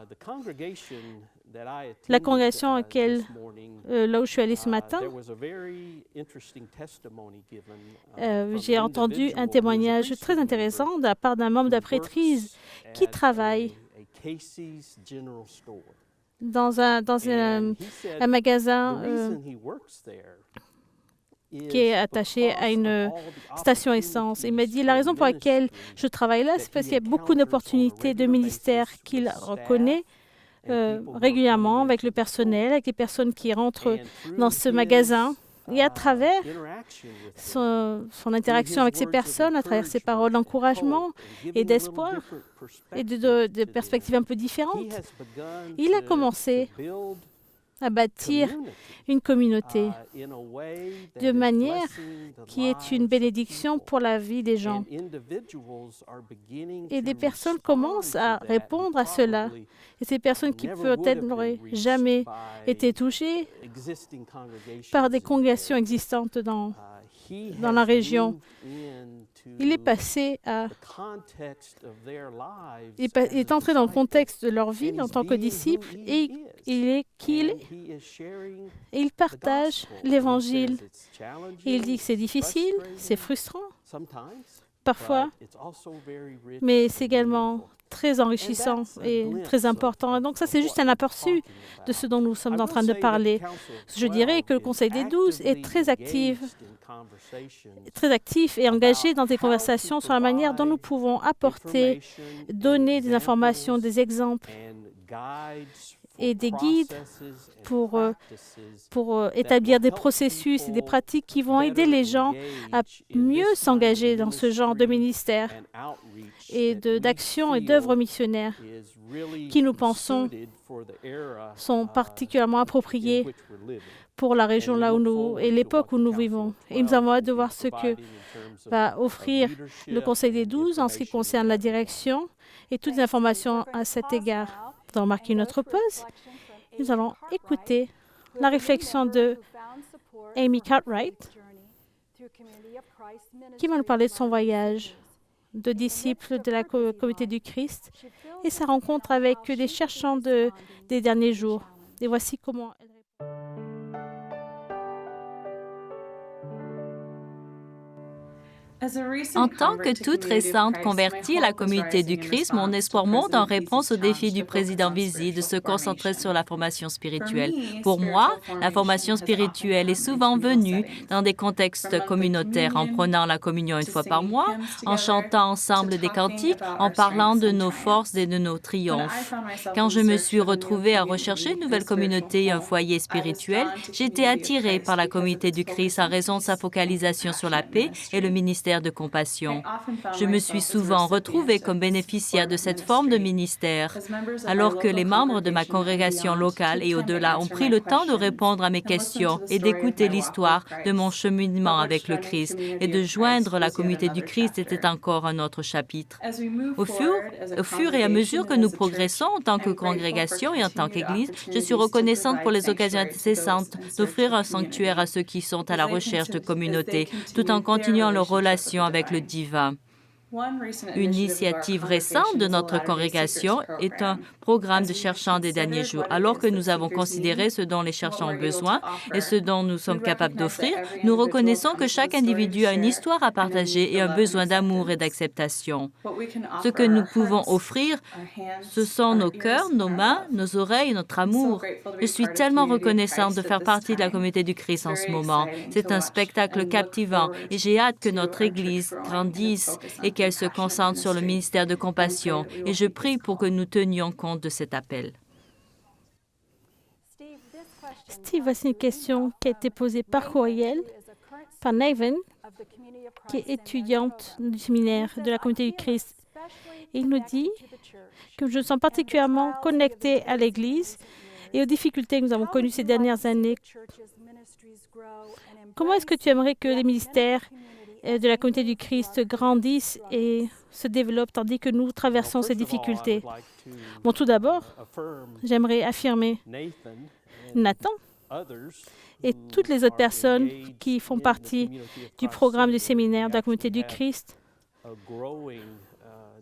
La congrégation à laquelle, là où je suis allée ce matin, j'ai entendu un témoignage très intéressant de la part d'un membre de la prêtrise qui travaille dans un magasin qui est attaché à une station essence. Il m'a dit, la raison pour laquelle je travaille là, c'est parce qu'il y a beaucoup d'opportunités de ministère qu'il reconnaît régulièrement avec le personnel, avec les personnes qui rentrent dans ce magasin. Et à travers son interaction avec ces personnes, à travers ses paroles d'encouragement et d'espoir et de perspectives un peu différentes, il a commencé à bâtir une communauté de manière qui est une bénédiction pour la vie des gens. Et des personnes commencent à répondre à cela. Et ces personnes qui peut-être n'auraient jamais été touchées par des congrégations existantes dans la région. Il est passé à... Il est entré dans le contexte de leur vie en tant que disciple et il est qui il est. Et il partage l'Évangile. Il dit que c'est difficile, c'est frustrant, parfois, mais c'est également très enrichissant et très important. Et donc ça, c'est juste un aperçu de ce dont nous sommes en train de parler. Je dirais que le Conseil des 12 est très actif et engagé dans des conversations sur la manière dont nous pouvons apporter, donner des informations, des exemples et des guides pour établir des processus et des pratiques qui vont aider les gens à mieux s'engager dans ce genre de ministère et d'actions et d'œuvres missionnaires qui, nous pensons, sont particulièrement appropriées pour la région là où nous et l'époque où nous vivons. Et nous avons hâte de voir ce que va offrir le Conseil des 12 en ce qui concerne la direction et toutes les informations à cet égard. Nous allons marquer notre pause. Nous allons écouter la réflexion de Amy Cartwright, qui va nous parler de son voyage de disciple de la communauté du Christ et sa rencontre avec des cherchants des derniers jours. Et voici comment elle répond. En tant que toute récente convertie à la communauté du Christ, mon espoir monte en réponse au défi du président Vizzi de se concentrer sur la formation spirituelle. Pour moi, la formation spirituelle est souvent venue dans des contextes communautaires, en prenant la communion une fois par mois, en chantant ensemble des cantiques, en parlant de nos forces et de nos triomphes. Quand je me suis retrouvée à rechercher une nouvelle communauté et un foyer spirituel, j'ai été attirée par la communauté du Christ en raison de sa focalisation sur la paix et le ministère de compassion. Je me suis souvent retrouvée comme bénéficiaire de cette forme de ministère, alors que les membres de ma congrégation locale et au-delà ont pris le temps de répondre à mes questions et d'écouter l'histoire de mon cheminement avec le Christ et de joindre la communauté du Christ était encore un autre chapitre. Au fur et à mesure que nous progressons en tant que congrégation et en tant qu'Église, je suis reconnaissante pour les occasions incessantes d'offrir un sanctuaire à ceux qui sont à la recherche de communauté, tout en continuant leur relation avec le divin. Une initiative récente de notre congrégation est un programme de cherchants des derniers jours. Alors que nous avons considéré ce dont les cherchants ont besoin et ce dont nous sommes capables d'offrir, nous reconnaissons que chaque individu a une histoire à partager et un besoin d'amour et d'acceptation. Ce que nous pouvons offrir, ce sont nos cœurs, nos mains, nos oreilles et notre amour. Je suis tellement reconnaissante de faire partie de la communauté du Christ en ce moment. C'est un spectacle captivant et j'ai hâte que notre Église grandisse et qu'elle se concentre sur le ministère de compassion. Et je prie pour que nous tenions compte de cet appel. Steve, voici une question qui a été posée par courriel par Nathan, qui est étudiante du séminaire de la Communauté du Christ. Et il nous dit que je me sens particulièrement connecté à l'Église et aux difficultés que nous avons connues ces dernières années. Comment est-ce que tu aimerais que les ministères de la Communauté du Christ grandissent et se développent tandis que nous traversons ces difficultés? Bon, tout d'abord, j'aimerais affirmer Nathan et toutes les autres personnes qui font partie du programme du séminaire de la Communauté du Christ.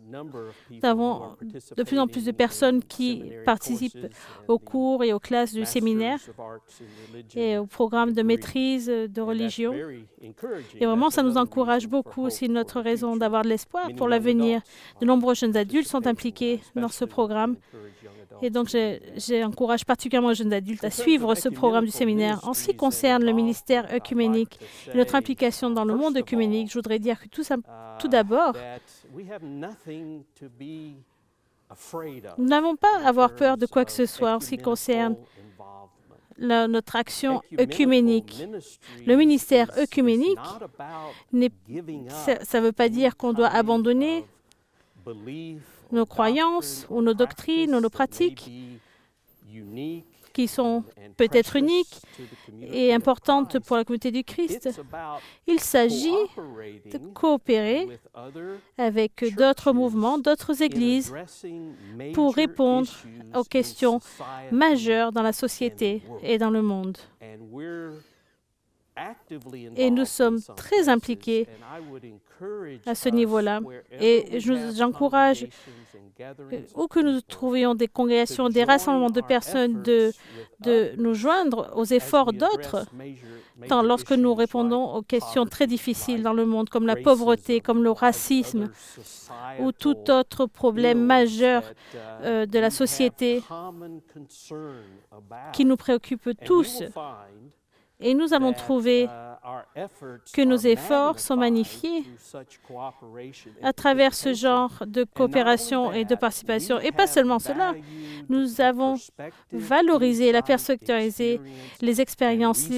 Nous avons de plus en plus de personnes qui participent aux cours et aux classes du séminaire et au programme de maîtrise de religion. Et vraiment, ça nous encourage beaucoup. C'est notre raison d'avoir de l'espoir pour l'avenir. De nombreux jeunes adultes sont impliqués dans ce programme. Et donc, j'encourage particulièrement les jeunes adultes à suivre ce programme du séminaire. En ce qui concerne le ministère œcuménique et notre implication dans le monde œcuménique, je voudrais dire que tout d'abord, nous n'avons pas à avoir peur de quoi que ce soit en ce qui concerne notre action œcuménique. Le ministère œcuménique, ça ne veut pas dire qu'on doit abandonner nos croyances ou nos doctrines ou nos pratiques qui sont peut-être uniques et importantes pour la communauté du Christ. Il s'agit de coopérer avec d'autres mouvements, d'autres églises pour répondre aux questions majeures dans la société et dans le monde. Et nous sommes très impliqués à ce niveau-là. Et j'encourage, où que nous trouvions des congrégations, des rassemblements de personnes, de nous joindre aux efforts d'autres, tant lorsque nous répondons aux questions très difficiles dans le monde, comme la pauvreté, comme le racisme, ou tout autre problème majeur de la société qui nous préoccupe tous. Et nous allons trouver que nos efforts sont magnifiés à travers ce genre de coopération et de participation. Et pas seulement cela, nous avons valorisé, la perspectivisé les expériences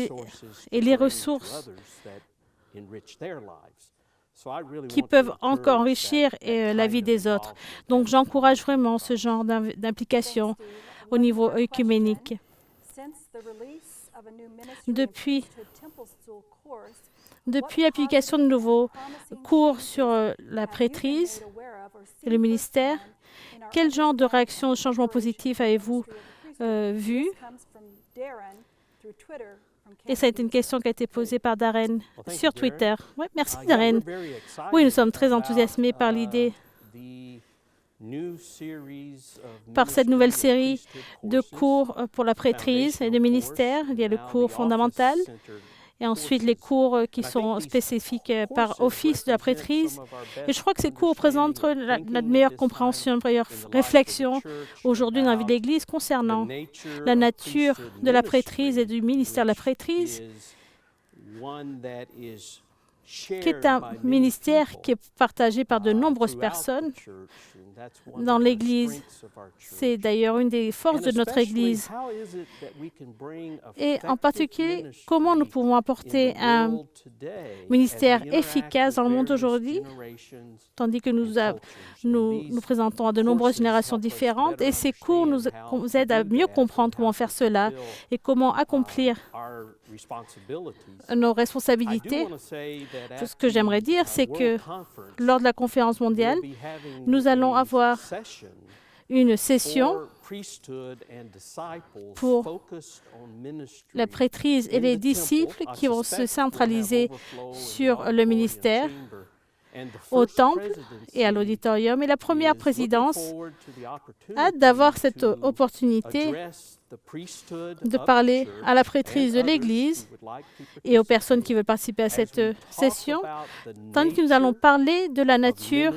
et les ressources qui peuvent encore enrichir la vie des autres. Donc, j'encourage vraiment ce genre d'implication au niveau œcuménique. Depuis l'application de nouveaux cours sur la prêtrise et le ministère, quel genre de réaction au changement positif avez-vous vu? Et ça a été une question qui a été posée par Darren sur Twitter. Oui, merci Darren. Oui, nous sommes très enthousiasmés par l'idée, par cette nouvelle série de cours pour la prêtrise et le ministère. Il y a le cours fondamental et ensuite les cours qui sont spécifiques par office de la prêtrise. Et je crois que ces cours présentent notre meilleure compréhension, une meilleure réflexion aujourd'hui dans la vie de l'Église concernant la nature de la prêtrise et du ministère de la prêtrise, qui est un ministère qui est partagé par de nombreuses personnes dans l'Église. C'est d'ailleurs une des forces de notre Église. Et en particulier, comment nous pouvons apporter un ministère efficace dans le monde aujourd'hui, tandis que nous présentons à de nombreuses générations différentes. Et ces cours nous aident à mieux comprendre comment faire cela et comment accomplir nos responsabilités. Ce que j'aimerais dire, c'est que lors de la conférence mondiale, nous allons avoir une session pour la prêtrise et les disciples qui vont se centraliser sur le ministère au temple et à l'auditorium. Et la première présidence a hâte d'avoir cette opportunité de parler à la prêtrise de l'Église et aux personnes qui veulent participer à cette session, tandis que nous allons parler de la nature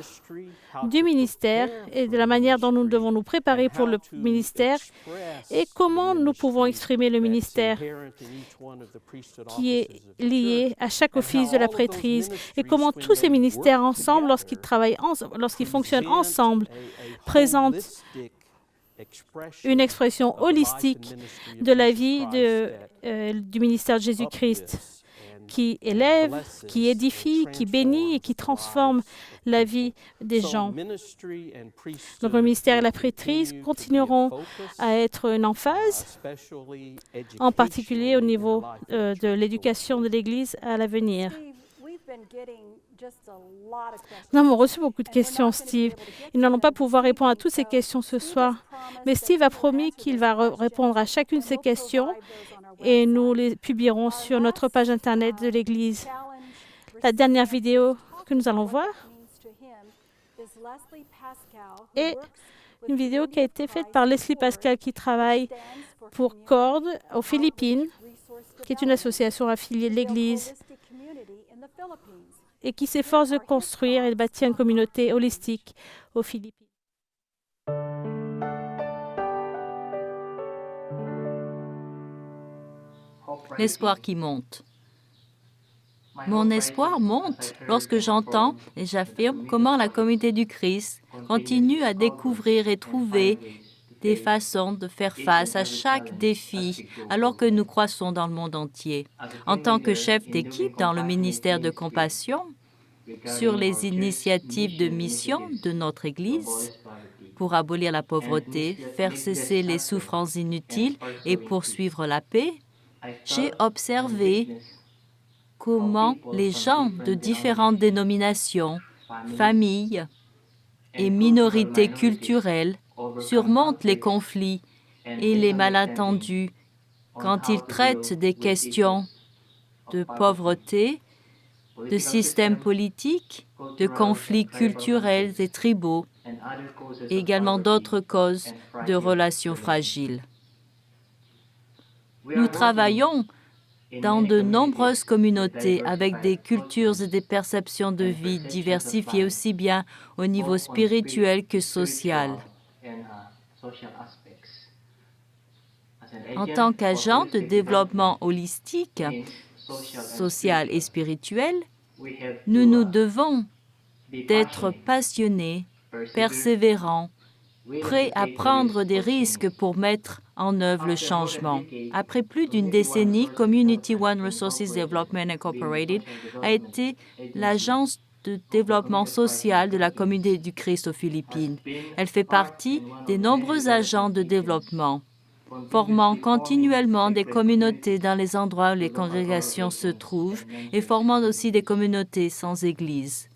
du ministère et de la manière dont nous devons nous préparer pour le ministère et comment nous pouvons exprimer le ministère qui est lié à chaque office de la prêtrise et comment tous ces ministères ensemble, lorsqu'ils fonctionnent ensemble, présentent une expression holistique de la vie du ministère de Jésus-Christ, qui élève, qui édifie, qui bénit et qui transforme la vie des gens. Donc, le ministère et la prêtrise continueront à être une emphase, en particulier au niveau de l'éducation de l'Église à l'avenir. Nous avons reçu beaucoup de questions, Steve. Ils n'allons pas pouvoir répondre à toutes ces questions ce soir, mais Steve a promis qu'il va répondre à chacune de ces questions et nous les publierons sur notre page Internet de l'Église. La dernière vidéo que nous allons voir est une vidéo qui a été faite par Leslie Pascal, qui travaille pour CORD aux Philippines, qui est une association affiliée de l'Église et qui s'efforce de construire et de bâtir une communauté holistique aux Philippines. L'espoir qui monte. Mon espoir monte lorsque j'entends et j'affirme comment la communauté du Christ continue à découvrir et trouver des façons de faire face à chaque défi alors que nous croissons dans le monde entier. En tant que chef d'équipe dans le ministère de Compassion, sur les initiatives de mission de notre Église pour abolir la pauvreté, faire cesser les souffrances inutiles et poursuivre la paix, j'ai observé comment les gens de différentes dénominations, familles et minorités culturelles surmontent les conflits et les malentendus quand ils traitent des questions de pauvreté, de systèmes politiques, de conflits culturels et tribaux, et également d'autres causes de relations fragiles. Nous travaillons dans de nombreuses communautés avec des cultures et des perceptions de vie diversifiées aussi bien au niveau spirituel que social. En tant qu'agent de développement holistique, social et spirituel, nous nous devons d'être passionnés, persévérants, prêts à prendre des risques pour mettre en œuvre le changement. Après plus d'une décennie, Community One Resources Development Incorporated a été l'agence de développement social de la communauté du Christ aux Philippines. Elle fait partie des nombreux agents de développement, formant continuellement des communautés dans les endroits où les congrégations se trouvent et formant aussi des communautés sans église.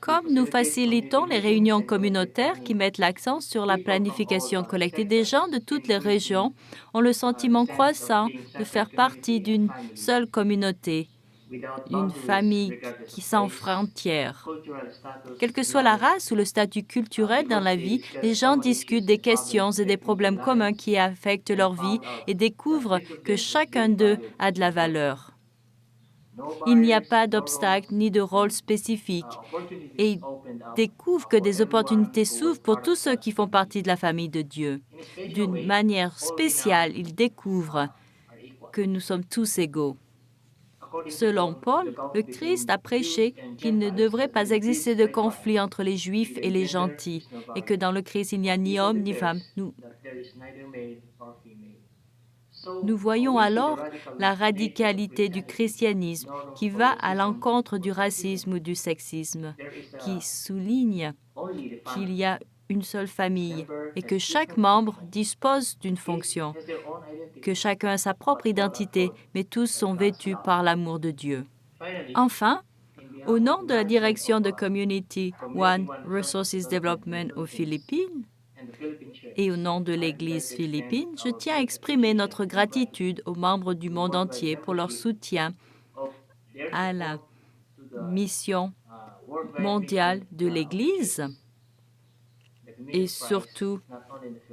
Comme nous facilitons les réunions communautaires qui mettent l'accent sur la planification collective, des gens de toutes les régions ont le sentiment croissant de faire partie d'une seule communauté, une famille qui sans frontières. Quelle que soit la race ou le statut culturel dans la vie, les gens discutent des questions et des problèmes communs qui affectent leur vie et découvrent que chacun d'eux a de la valeur. Il n'y a pas d'obstacle ni de rôle spécifique et ils découvrent que des opportunités s'ouvrent pour tous ceux qui font partie de la famille de Dieu. D'une manière spéciale, ils découvrent que nous sommes tous égaux. Selon Paul, le Christ a prêché qu'il ne devrait pas exister de conflit entre les Juifs et les gentils et que dans le Christ, il n'y a ni homme ni femme. Nous voyons alors la radicalité du christianisme qui va à l'encontre du racisme ou du sexisme, qui souligne qu'il y a une seule famille et que chaque membre dispose d'une fonction, que chacun a sa propre identité, mais tous sont vêtus par l'amour de Dieu. Enfin, au nom de la direction de Community One Resources Development aux Philippines, et au nom de l'Église philippine, je tiens à exprimer notre gratitude aux membres du monde entier pour leur soutien à la mission mondiale de l'Église et surtout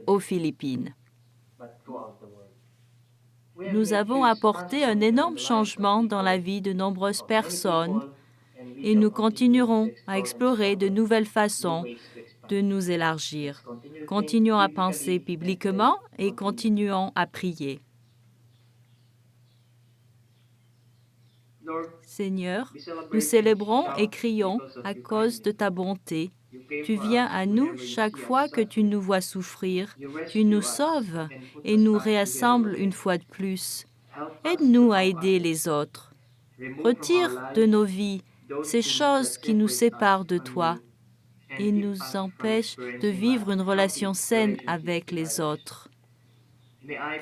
aux Philippines. Nous avons apporté un énorme changement dans la vie de nombreuses personnes et nous continuerons à explorer de nouvelles façons de nous élargir. Continuons à penser bibliquement et continuons à prier. Seigneur, nous célébrons et crions à cause de ta bonté Tu viens à nous chaque fois que tu nous vois souffrir. Tu nous sauves et nous réassembles une fois de plus. Aide-nous à aider les autres. Retire de nos vies ces choses qui nous séparent de toi et nous empêchent de vivre une relation saine avec les autres.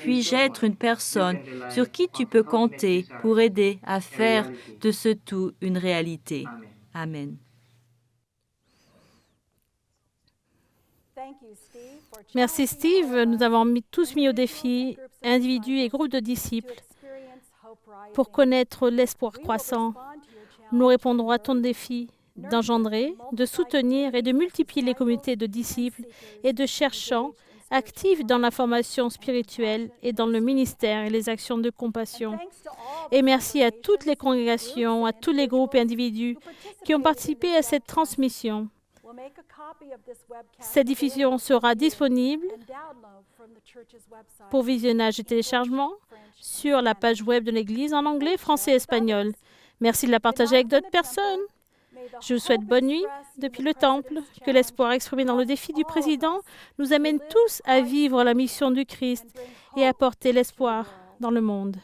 Puis-je être une personne sur qui tu peux compter pour aider à faire de ce tout une réalité. Amen. Merci Steve. Nous avons tous mis au défi, individus et groupes de disciples, pour connaître l'espoir croissant. Nous répondrons à ton défi d'engendrer, de soutenir et de multiplier les communautés de disciples et de cherchants actifs dans la formation spirituelle et dans le ministère et les actions de compassion. Et merci à toutes les congrégations, à tous les groupes et individus qui ont participé à cette transmission. Cette diffusion sera disponible pour visionnage et téléchargement sur la page web de l'Église en anglais, français et espagnol. Merci de la partager avec d'autres personnes. Je vous souhaite bonne nuit depuis le Temple. Que l'espoir exprimé dans le défi du Président nous amène tous à vivre la mission du Christ et à porter l'espoir dans le monde.